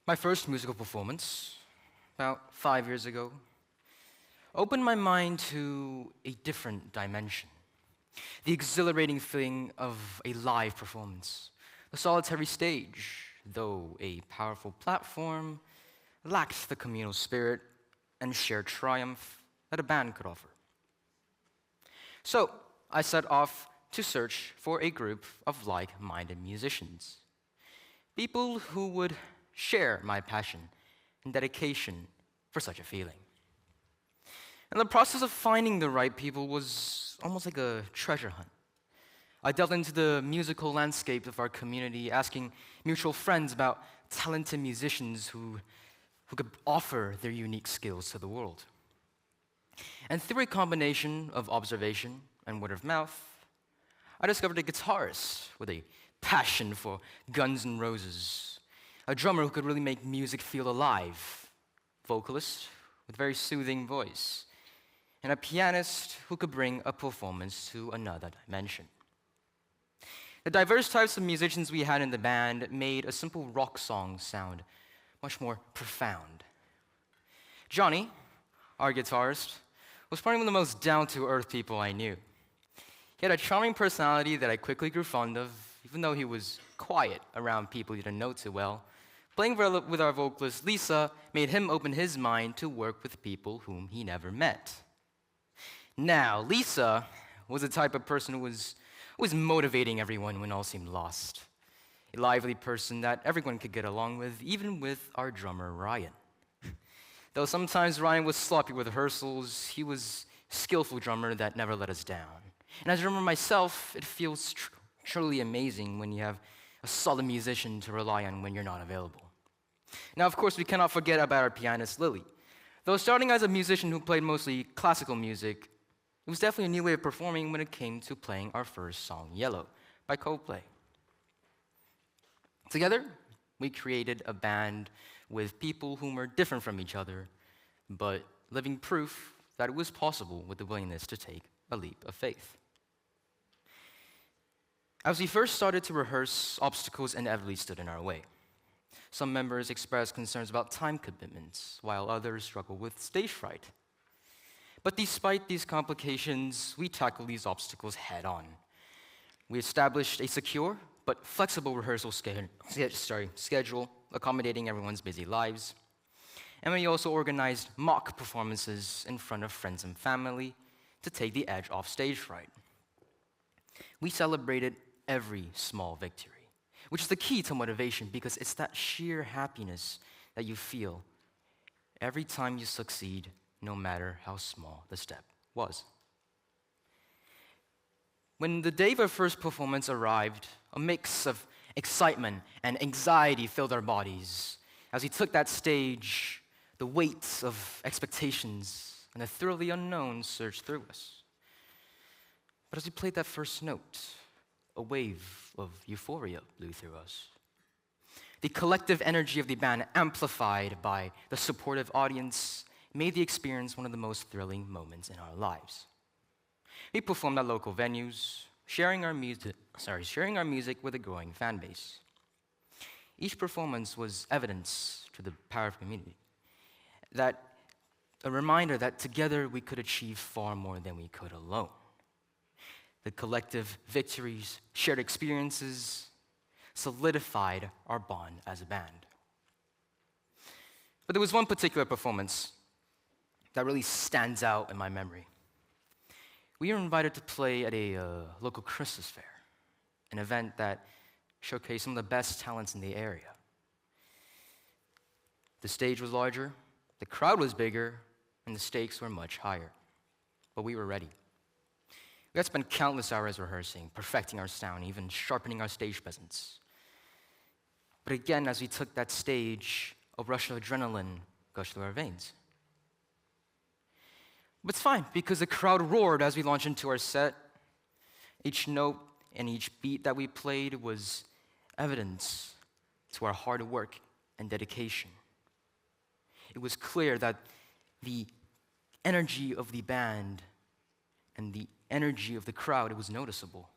My first musical performance, about 5 years ago, opened my mind to a different dimension. The exhilarating feeling of a live performance. The solitary stage, though a powerful platform, lacked the communal spirit and shared triumph that a band could offer. So I set off to search for a group of like-minded musicians, people who would share my passion and dedication for such a feeling. And the process of finding the right people was almost like a treasure hunt. I delved into the musical landscape of our community, asking mutual friends about talented musicians who could offer their unique skills to the world. And through a combination of observation and word of mouth, I discovered a guitarist with a passion for Guns N' Roses, a drummer who could really make music feel alive, vocalist with a very soothing voice, and a pianist who could bring a performance to another dimension. The diverse types of musicians we had in the band made a simple rock song sound much more profound. Johnny, our guitarist, was probably one of the most down-to-earth people I knew. He had a charming personality that I quickly grew fond of, even though he was quiet around people he didn't know too well. Playing with our vocalist, Lisa, made him open his mind to work with people whom he never met. Now, Lisa was the type of person who was motivating everyone when all seemed lost. A lively person that everyone could get along with, even with our drummer, Ryan. Though sometimes Ryan was sloppy with rehearsals, he was a skillful drummer that never let us down. And as a drummer myself, it feels truly amazing when you have a solid musician to rely on when you're not available. Now, of course, we cannot forget about our pianist, Lily. Though starting as a musician who played mostly classical music, it was definitely a new way of performing when it came to playing our first song, Yellow, by Coldplay. Together, we created a band with people whom were different from each other, but living proof that it was possible with the willingness to take a leap of faith. As we first started to rehearse, obstacles inevitably stood in our way. Some members expressed concerns about time commitments, while others struggled with stage fright. But despite these complications, we tackled these obstacles head-on. We established a secure but flexible rehearsal schedule, accommodating everyone's busy lives. And we also organized mock performances in front of friends and family to take the edge off stage fright. We celebrated every small victory, which is the key to motivation because it's that sheer happiness that you feel every time you succeed, no matter how small the step was. When the day of our first performance arrived, a mix of excitement and anxiety filled our bodies. As we took that stage, the weight of expectations and the thrill of the unknown surged through us. But as we played that first note, a wave of euphoria blew through us. The collective energy of the band, amplified by the supportive audience, made the experience one of the most thrilling moments in our lives. We performed at local venues, sharing our music with a growing fan base. Each performance was evidence to the power of community, that a reminder that together we could achieve far more than we could alone. The collective victories, shared experiences, solidified our bond as a band. But there was one particular performance that really stands out in my memory. We were invited to play at a local Christmas fair, an event that showcased some of the best talents in the area. The stage was larger, the crowd was bigger, and the stakes were much higher. But we were ready. We had spent countless hours rehearsing, perfecting our sound, even sharpening our stage presence. But again, as we took that stage, a rush of adrenaline gushed through our veins. But it's fine, because the crowd roared as we launched into our set. Each note and each beat that we played was evidence to our hard work and dedication. It was clear that the energy of the band and the energy of the crowd, it was noticeable.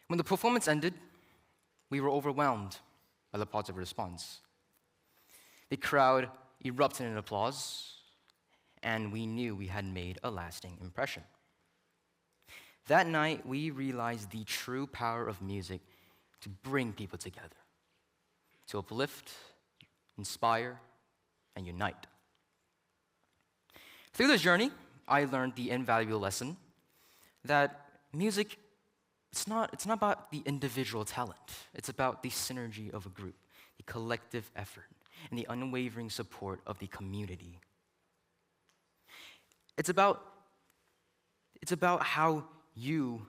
When the performance ended, we were overwhelmed a positive response. The crowd erupted in applause, and we knew we had made a lasting impression. That night, we realized the true power of music to bring people together, to uplift, inspire, and unite. Through this journey, I learned the invaluable lesson that music, it's not about the individual talent. It's about the synergy of a group, the collective effort, and the unwavering support of the community. It's about how you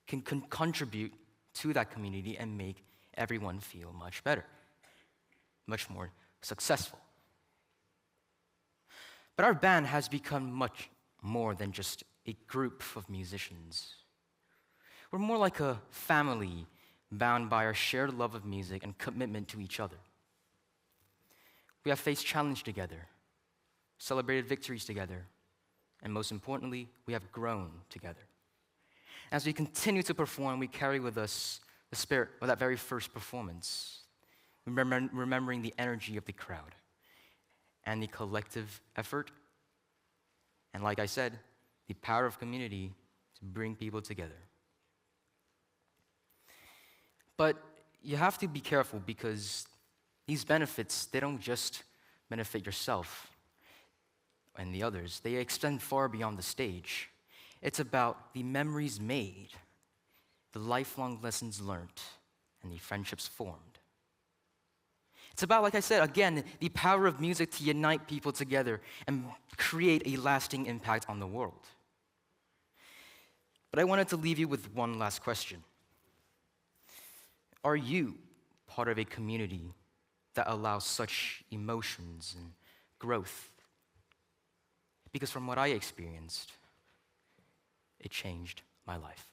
can contribute to that community and make everyone feel much better, much more successful. But our band has become much more than just a group of musicians. We're more like a family bound by our shared love of music and commitment to each other. We have faced challenge together, celebrated victories together, and most importantly, we have grown together. As we continue to perform, we carry with us the spirit of that very first performance, remembering the energy of the crowd and the collective effort, and like I said, the power of community to bring people together. But you have to be careful because these benefits, they don't just benefit yourself and the others. They extend far beyond the stage. It's about the memories made, the lifelong lessons learned, and the friendships formed. It's about, like I said, again, the power of music to unite people together and create a lasting impact on the world. But I wanted to leave you with one last question. Are you part of a community that allows such emotions and growth? Because from what I experienced, it changed my life.